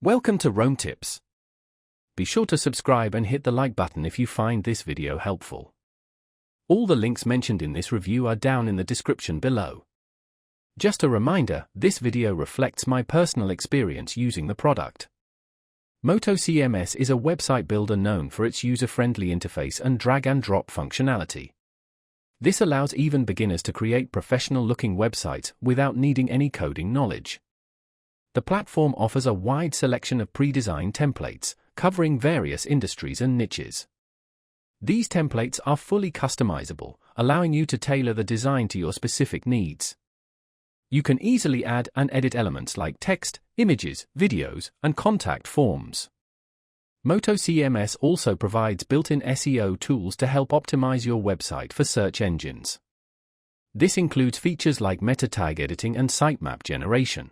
Welcome to Rome Tips. Be sure to subscribe and hit the like button if you find this video helpful. All the links mentioned in this review are down in the description below. Just a reminder, this video reflects my personal experience using the product. MotoCMS is a website builder known for its user-friendly interface and drag-and-drop functionality. This allows even beginners to create professional-looking websites without needing any coding knowledge. The platform offers a wide selection of pre-designed templates, covering various industries and niches. These templates are fully customizable, allowing you to tailor the design to your specific needs. You can easily add and edit elements like text, images, videos, and contact forms. MotoCMS also provides built-in SEO tools to help optimize your website for search engines. This includes features like meta tag editing and sitemap generation.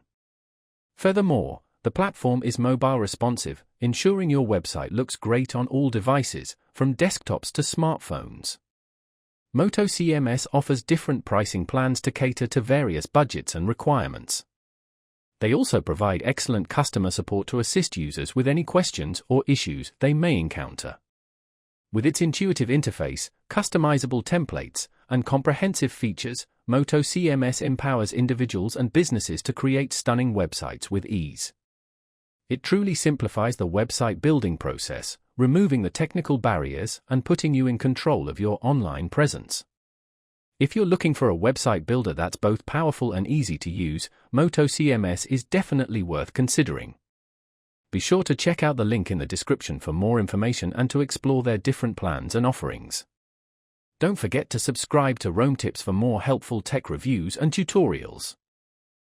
Furthermore, the platform is mobile responsive, ensuring your website looks great on all devices, from desktops to smartphones. MotoCMS offers different pricing plans to cater to various budgets and requirements. They also provide excellent customer support to assist users with any questions or issues they may encounter. With its intuitive interface, customizable templates, and comprehensive features, MotoCMS empowers individuals and businesses to create stunning websites with ease. It truly simplifies the website building process, removing the technical barriers and putting you in control of your online presence. If you're looking for a website builder that's both powerful and easy to use, MotoCMS is definitely worth considering. Be sure to check out the link in the description for more information and to explore their different plans and offerings. Don't forget to subscribe to Rome Tips for more helpful tech reviews and tutorials.